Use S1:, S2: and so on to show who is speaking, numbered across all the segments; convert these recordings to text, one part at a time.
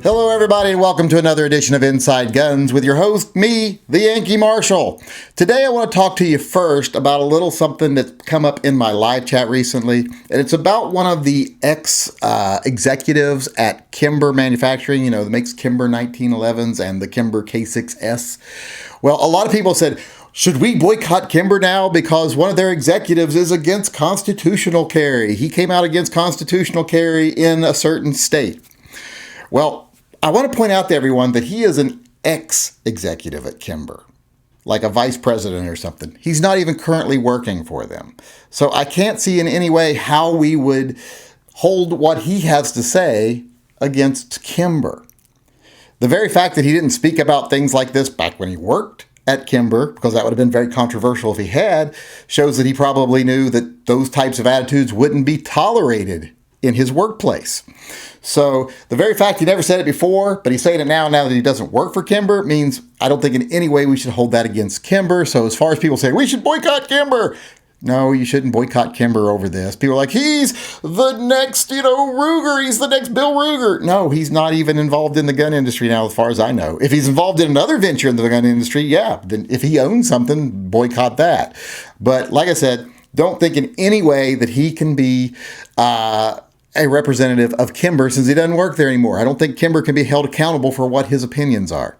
S1: Hello, everybody, and welcome to another edition of Inside Guns with your host, me, the Yankee Marshal. Today, I want to talk to you first about a little something that's come up in my live chat recently, and it's about one of the ex-executives at Kimber Manufacturing, that makes Kimber 1911s and the Kimber K6S. Well, a lot of people said, should we boycott Kimber now because one of their executives is against constitutional carry? He came out against constitutional carry in a certain state. Well, I want to point out to everyone that he is an ex-executive at Kimber, like a vice president or something. He's not even currently working for them. So I can't see in any way how we would hold what he has to say against Kimber. The very fact that he didn't speak about things like this back when he worked at Kimber, because that would have been very controversial if he had, shows that he probably knew that those types of attitudes wouldn't be tolerated in his workplace. So the very fact he never said it before, but he's saying it now that he doesn't work for Kimber, means I don't think in any way we should hold that against Kimber. So as far as people say, we should boycott Kimber, no, you shouldn't boycott Kimber over this. People are like, he's the next, Ruger, he's the next Bill Ruger. No, he's not even involved in the gun industry now, as far as I know. If he's involved in another venture in the gun industry, yeah, then if he owns something, boycott that. But like I said, don't think in any way that he can be a representative of Kimber since he doesn't work there anymore. I don't think Kimber can be held accountable for what his opinions are.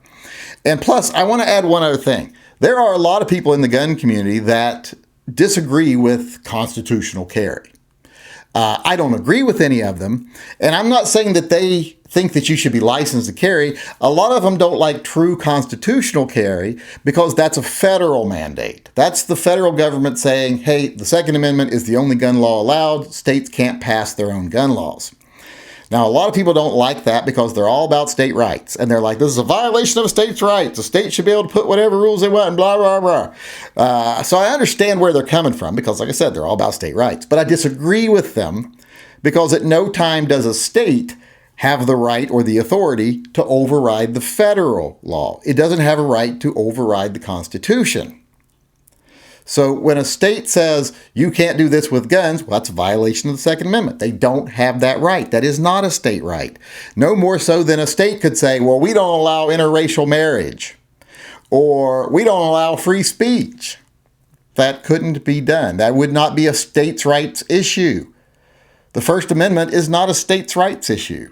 S1: And plus, I want to add one other thing. There are a lot of people in the gun community that disagree with constitutional carry. I don't agree with any of them. And I'm not saying that they think that you should be licensed to carry. A lot of them don't like true constitutional carry because that's a federal mandate. That's the federal government saying, hey, the Second Amendment is the only gun law allowed. States can't pass their own gun laws. Now, a lot of people don't like that because they're all about state rights. And they're like, this is a violation of a state's rights. The state should be able to put whatever rules they want and blah, blah, blah. So I understand where they're coming from because, like I said, they're all about state rights. But I disagree with them because at no time does a state have the right or the authority to override the federal law. It doesn't have a right to override the Constitution. So when a state says you can't do this with guns, well, that's a violation of the Second Amendment. They don't have that right. That is not a state right. No more so than a state could say, well, we don't allow interracial marriage or we don't allow free speech. That couldn't be done. That would not be a states' rights issue. The First Amendment is not a states' rights issue.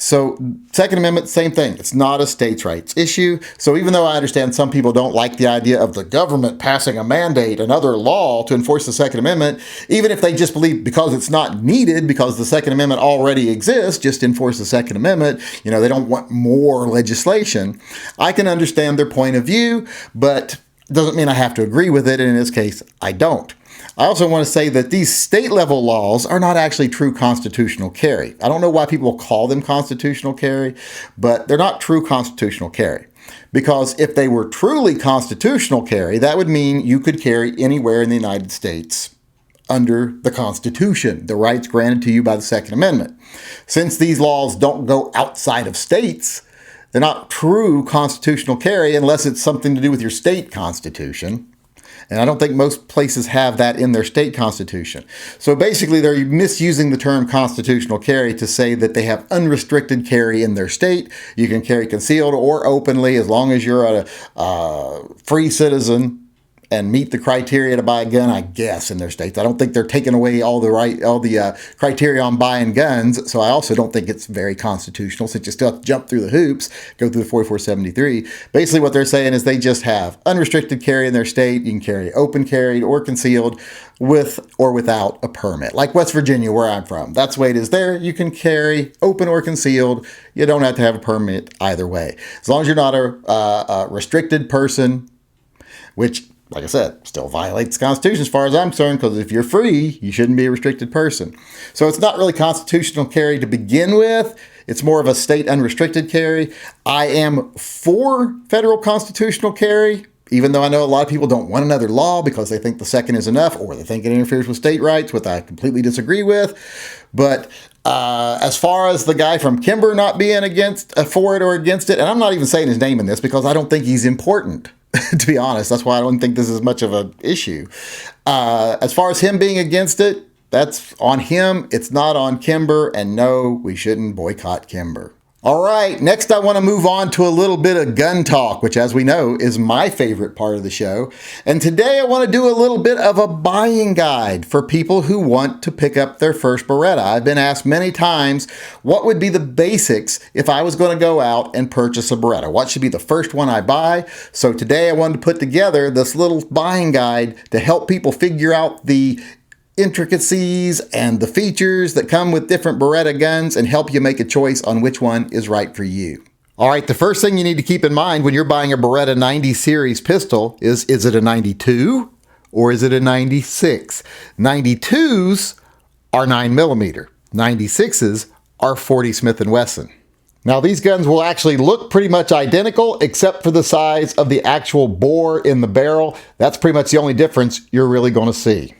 S1: So Second Amendment, same thing. It's not a states' rights issue. So even though I understand some people don't like the idea of the government passing a mandate, another law to enforce the Second Amendment, even if they just believe because it's not needed, because the Second Amendment already exists, just enforce the Second Amendment, they don't want more legislation. I can understand their point of view, but doesn't mean I have to agree with it. And in this case, I don't. I also want to say that these state level laws are not actually true constitutional carry. I don't know why people call them constitutional carry, but they're not true constitutional carry. Because if they were truly constitutional carry, that would mean you could carry anywhere in the United States under the Constitution, the rights granted to you by the Second Amendment. Since these laws don't go outside of states, they're not true constitutional carry unless it's something to do with your state constitution. And I don't think most places have that in their state constitution. So basically, they're misusing the term constitutional carry to say that they have unrestricted carry in their state. You can carry concealed or openly as long as you're a free citizen and meet the criteria to buy a gun, I guess, in their states. I don't think they're taking away all the criteria on buying guns. So I also don't think it's very constitutional since you still have to jump through the hoops, go through the 4473. Basically what they're saying is they just have unrestricted carry in their state. You can carry open carried or concealed with or without a permit. Like West Virginia, where I'm from. That's the way it is there. You can carry open or concealed. You don't have to have a permit either way. As long as you're not a restricted person, which, like I said, still violates the Constitution as far as I'm concerned, because if you're free, you shouldn't be a restricted person. So it's not really constitutional carry to begin with. It's more of a state unrestricted carry. I am for federal constitutional carry, even though I know a lot of people don't want another law because they think the second is enough or they think it interferes with state rights, which I completely disagree with. But as far as the guy from Kimber not being for it or against it, and I'm not even saying his name in this because I don't think he's important. To be honest, that's why I don't think this is much of an issue. As far as him being against it, that's on him. It's not on Kimber. And no, we shouldn't boycott Kimber. All right, next I want to move on to a little bit of gun talk, which as we know is my favorite part of the show. And today I want to do a little bit of a buying guide for people who want to pick up their first Beretta. I've been asked many times, what would be the basics if I was going to go out and purchase a Beretta? What should be the first one I buy? So today I wanted to put together this little buying guide to help people figure out the intricacies and the features that come with different Beretta guns and help you make a choice on which one is right for you. All right, the first thing you need to keep in mind when you're buying a Beretta 90 series pistol is it a 92 or is it a 96? 92s are 9mm. 96s are 40 Smith & Wesson. Now these guns will actually look pretty much identical except for the size of the actual bore in the barrel. That's pretty much the only difference you're really going to see.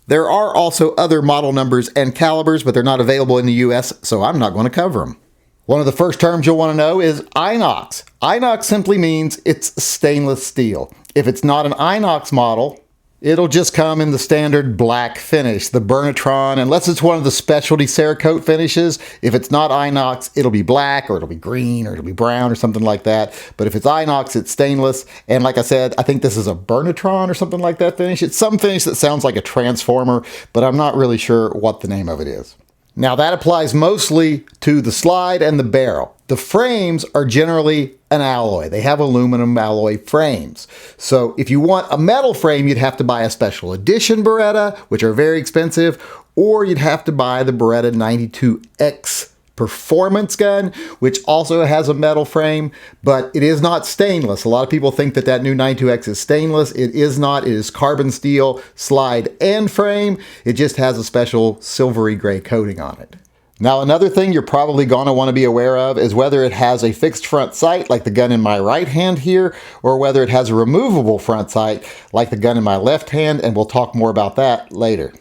S1: There are also other model numbers and calibers, but they're not available in the US, so I'm not going to cover them. One of the first terms you'll want to know is inox. Inox simply means it's stainless steel. If it's not an inox model, it'll just come in the standard black finish, the Beretta, unless it's one of the specialty Cerakote finishes. If it's not inox, it'll be black or it'll be green or it'll be brown or something like that. But if it's inox, it's stainless. And like I said, I think this is a Beretta or something like that finish. It's some finish that sounds like a transformer, but I'm not really sure what the name of it is. Now that applies mostly to the slide and the barrel. The frames are generally an alloy. They have aluminum alloy frames. So if you want a metal frame, you'd have to buy a special edition Beretta, which are very expensive, or you'd have to buy the Beretta 92X performance gun, which also has a metal frame, but it is not stainless. A lot of people think that new 92X is stainless. It is not. It is carbon steel slide and frame. It just has a special silvery gray coating on it. Now, another thing you're probably going to want to be aware of is whether it has a fixed front sight like the gun in my right hand here, or whether it has a removable front sight like the gun in my left hand, and we'll talk more about that later.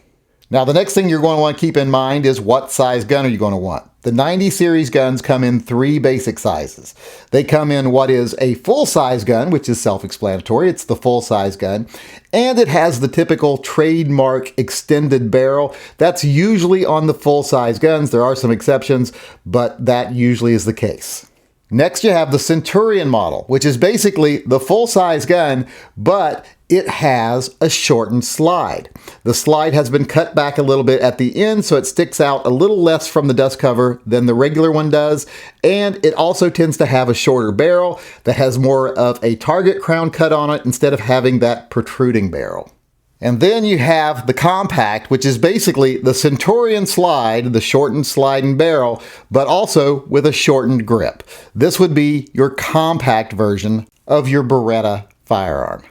S1: Now, the next thing you're going to want to keep in mind is what size gun are you going to want? The 90 series guns come in 3 basic sizes. They come in what is a full-size gun, which is self-explanatory. It's the full-size gun. And it has the typical trademark extended barrel. That's usually on the full-size guns. There are some exceptions, but that usually is the case. Next, you have the Centurion model, which is basically the full-size gun, but it has a shortened slide. The slide has been cut back a little bit at the end, so it sticks out a little less from the dust cover than the regular one does, and it also tends to have a shorter barrel that has more of a target crown cut on it instead of having that protruding barrel. And then you have the compact, which is basically the Centurion slide, the shortened slide and barrel, but also with a shortened grip. This would be your compact version of your Beretta firearm.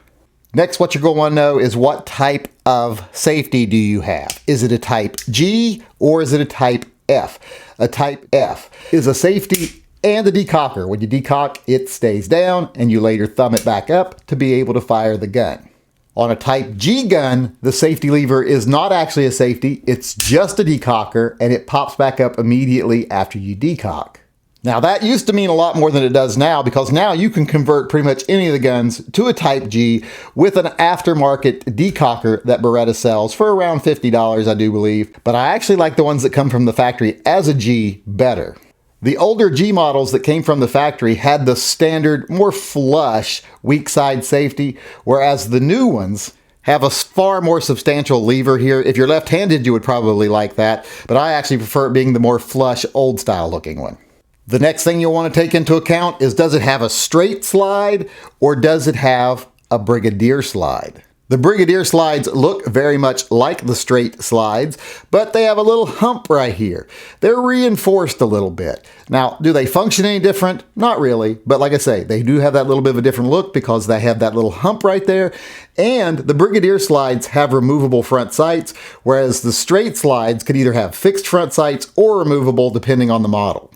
S1: Next, what you're going to want to know is what type of safety do you have? Is it a type G or is it a type F? A type F is a safety and a decocker. When you decock, it stays down and you later thumb it back up to be able to fire the gun. On a type G gun, the safety lever is not actually a safety, it's just a decocker and it pops back up immediately after you decock. Now that used to mean a lot more than it does now, because now you can convert pretty much any of the guns to a type G with an aftermarket decocker that Beretta sells for around $50, I do believe. But I actually like the ones that come from the factory as a G better. The older G models that came from the factory had the standard, more flush, weak side safety, whereas the new ones have a far more substantial lever here. If you're left-handed, you would probably like that, but I actually prefer it being the more flush, old-style looking one. The next thing you'll want to take into account is, does it have a straight slide or does it have a Brigadier slide? The Brigadier slides look very much like the straight slides, but they have a little hump right here. They're reinforced a little bit. Now, do they function any different? Not really, but like I say, they do have that little bit of a different look because they have that little hump right there. And the Brigadier slides have removable front sights, whereas the straight slides could either have fixed front sights or removable depending on the model.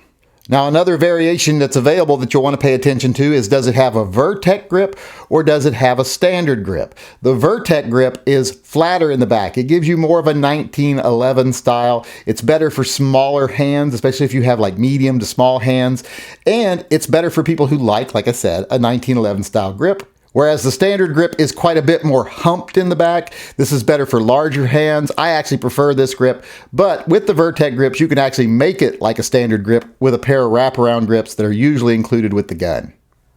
S1: Now, another variation that's available that you'll want to pay attention to is, does it have a Vertec grip or does it have a standard grip? The Vertec grip is flatter in the back. It gives you more of a 1911 style. It's better for smaller hands, especially if you have like medium to small hands. And it's better for people who like I said, a 1911 style grip, Whereas the standard grip is quite a bit more humped in the back. This is better for larger hands. I actually prefer this grip, but with the Vertec grips, you can actually make it like a standard grip with a pair of wraparound grips that are usually included with the gun.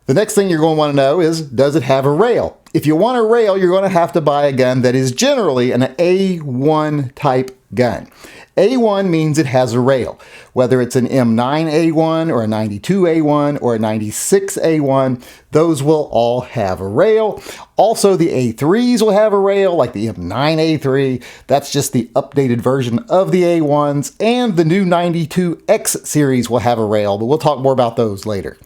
S1: The next thing you're going to want to know is, does it have a rail? If you want a rail, you're going to have to buy a gun that is generally an A1 type gun. A1 means it has a rail. Whether it's an M9A1 or a 92A1 or a 96A1, those will all have a rail. Also, the A3s will have a rail, like the M9A3. That's just the updated version of the A1s. And the new 92X series will have a rail, but we'll talk more about those later.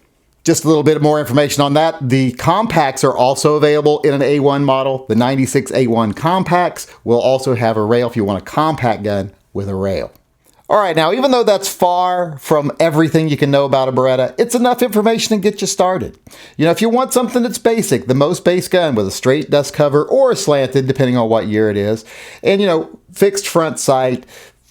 S1: Just a little bit more information on that. The compacts are also available in an A1 model. The 96A1 compacts will also have a rail if you want a compact gun with a rail. All right, now even though that's far from everything you can know about a Beretta, it's enough information to get you started. You know, if you want something that's basic, the most base gun with a straight dust cover or a slanted, depending on what year it is, and, you know, fixed front sight,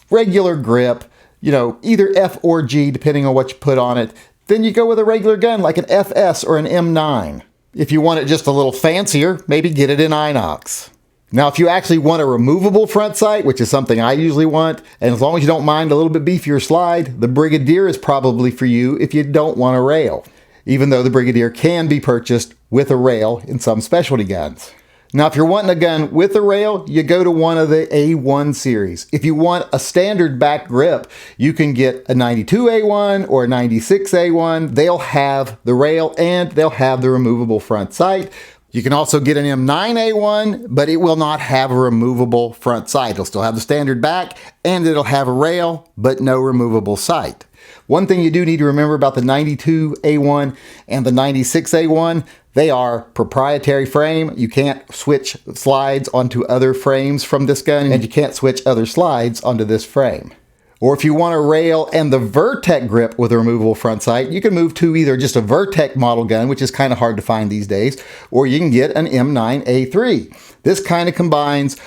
S1: regular grip, you know, either F or G, depending on what you put on it, then you go with a regular gun like an FS or an M9. If you want it just a little fancier, maybe get it in inox. Now, if you actually want a removable front sight, which is something I usually want, and as long as you don't mind a little bit beefier slide, the Brigadier is probably for you if you don't want a rail, even though the Brigadier can be purchased with a rail in some specialty guns. Now, if you're wanting a gun with a rail, you go to one of the A1 series. If you want a standard back grip, you can get a 92A1 or a 96A1. They'll have the rail and they'll have the removable front sight. You can also get an M9A1, but it will not have a removable front sight. It'll still have the standard back and it'll have a rail, but no removable sight. One thing you do need to remember about the 92A1 and the 96A1, they are proprietary frame. You can't switch slides onto other frames from this gun, and you can't switch other slides onto this frame. Or if you want a rail and the Vertec grip with a removable front sight, you can move to either just a Vertec model gun, which is kind of hard to find these days, or you can get an M9A3. This kind of combines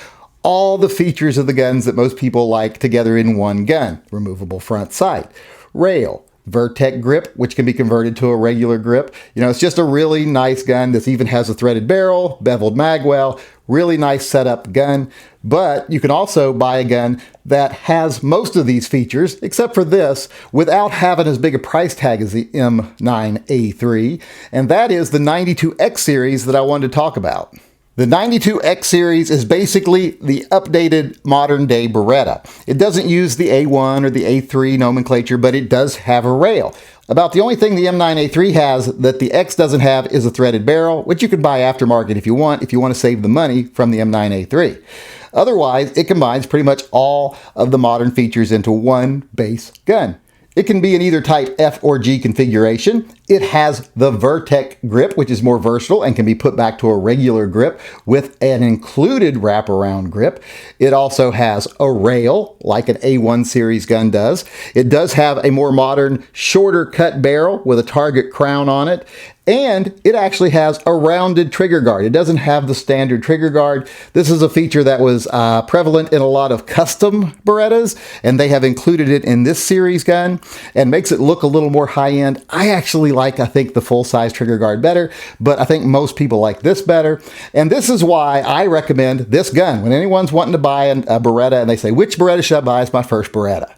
S1: all the features of the guns that most people like together in one gun. Removable front sight, rail, Vertec grip, which can be converted to a regular grip. You know, it's just a really nice gun. This even has a threaded barrel, beveled magwell, really nice setup gun. But you can also buy a gun that has most of these features, except for this, without having as big a price tag as the M9A3. And that is the 92X series that I wanted to talk about. The 92X series is basically the updated modern day Beretta. It doesn't use the A1 or the A3 nomenclature, but it does have a rail. About the only thing the M9A3 has that the X doesn't have is a threaded barrel, which you can buy aftermarket if you want to save the money from the M9A3. Otherwise, it combines pretty much all of the modern features into one base gun. It can be in either type F or G configuration. It has the Vertec grip, which is more versatile and can be put back to a regular grip with an included wraparound grip. It also has a rail, like an A1 series gun does. It does have a more modern, shorter cut barrel with a target crown on it. And it actually has a rounded trigger guard. It doesn't have the standard trigger guard. This is a feature that was prevalent in a lot of custom Berettas, and they have included it in this series gun and makes it look a little more high-end. I think the full-size trigger guard better, but I think most people like this better. And this is why I recommend this gun. When anyone's wanting to buy a Beretta and they say, which Beretta should I buy as my first Beretta?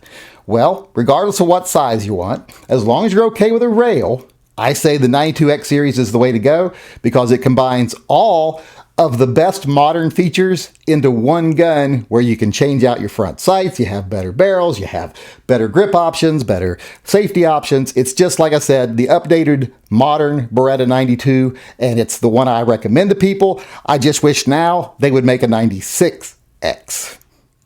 S1: Well, regardless of what size you want, as long as you're okay with a rail, I say the 92X series is the way to go because it combines all of the best modern features into one gun where you can change out your front sights, you have better barrels, you have better grip options, better safety options. It's just, like I said, the updated modern Beretta 92, and it's the one I recommend to people. I just wish now they would make a 96X.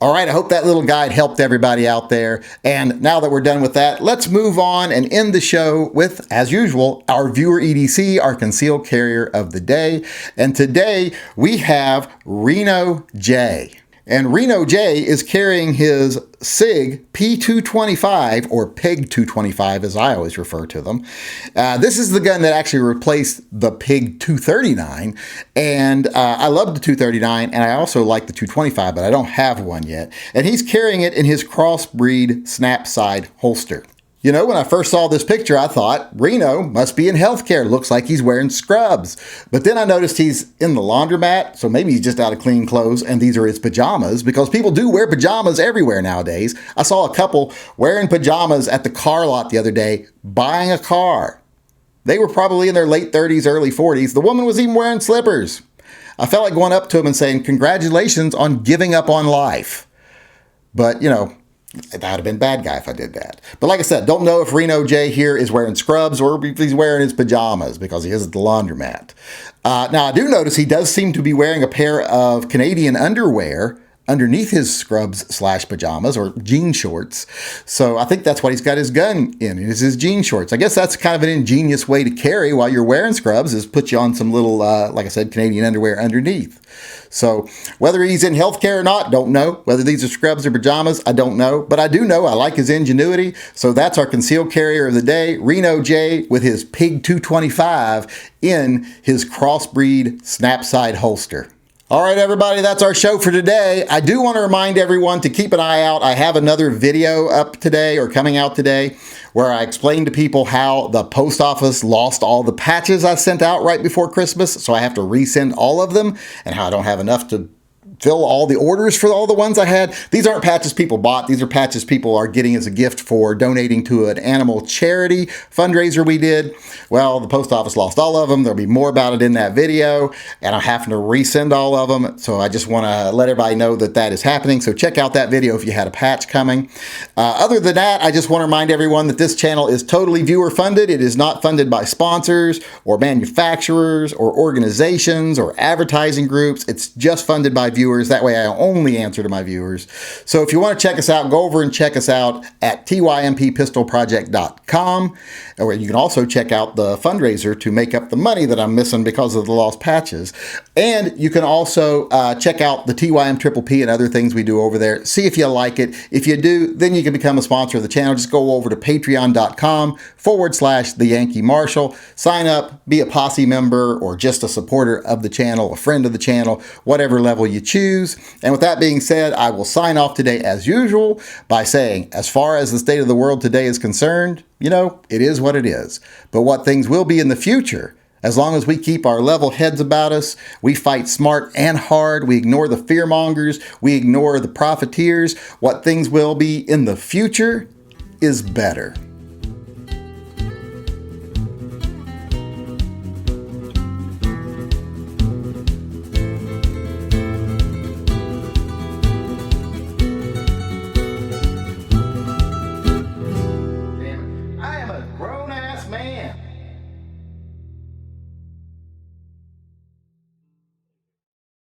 S1: All right, I hope that little guide helped everybody out there. And now that we're done with that, let's move on and end the show with, as usual, our viewer EDC, our concealed carrier of the day. And today we have Reno J. And Reno J is carrying his SIG P225, or PIG 225 as I always refer to them. This is the gun that actually replaced the PIG 239. And I love the 239, and I also like the 225, but I don't have one yet. And he's carrying it in his crossbreed snap side holster. You know, when I first saw this picture, I thought, Reno must be in healthcare. Looks like he's wearing scrubs. But then I noticed he's in the laundromat, so maybe he's just out of clean clothes, and these are his pajamas, because people do wear pajamas everywhere nowadays. I saw a couple wearing pajamas at the car lot the other day, buying a car. They were probably in their late 30s, early 40s. The woman was even wearing slippers. I felt like going up to him and saying, congratulations on giving up on life. But, you know, that would have been a bad guy if I did that. But like I said, don't know if Reno J here is wearing scrubs or if he's wearing his pajamas, because he is at the laundromat. Now, I do notice he does seem to be wearing a pair of Canadian underwear underneath his scrubs/pajamas or jean shorts. So I think that's what he's got his gun in, is his jean shorts. I guess that's kind of an ingenious way to carry while you're wearing scrubs, is put you on some little, like I said, Canadian underwear underneath. So whether he's in healthcare or not, don't know. Whether these are scrubs or pajamas, I don't know. But I do know I like his ingenuity. So that's our concealed carrier of the day, Reno J, with his Pig 225 in his crossbreed snap-side holster. All right, everybody, that's our show for today. I do want to remind everyone to keep an eye out. I have another video up today, or coming out today, where I explain to people how the post office lost all the patches I sent out right before Christmas, so I have to resend all of them, and how I don't have enough to fill all the orders for all the ones I had. These aren't patches people bought. These are patches people are getting as a gift for donating to an animal charity fundraiser we did. Well, the post office lost all of them. There'll be more about it in that video, and I'm having to resend all of them. So I just want to let everybody know that that is happening. So check out that video if you had a patch coming. Other than that, I just want to remind everyone that this channel is totally viewer funded. It is not funded by sponsors or manufacturers or organizations or advertising groups. It's just funded by viewers. That way I only answer to my viewers. So if you want to check us out, go over and check us out at tympistolproject.com. Or you can also check out the fundraiser to make up the money that I'm missing because of the lost patches. And you can also check out the TYM Triple P and other things we do over there. See if you like it. If you do, then you can become a sponsor of the channel. Just go over to patreon.com/The Yankee Marshal. Sign up, be a posse member, or just a supporter of the channel, a friend of the channel, whatever level you choose. And with that being said, I will sign off today as usual by saying, as far as the state of the world today is concerned, you know, it is what it is. But what things will be in the future, as long as we keep our level heads about us, we fight smart and hard, we ignore the fearmongers, we ignore the profiteers, what things will be in the future is better.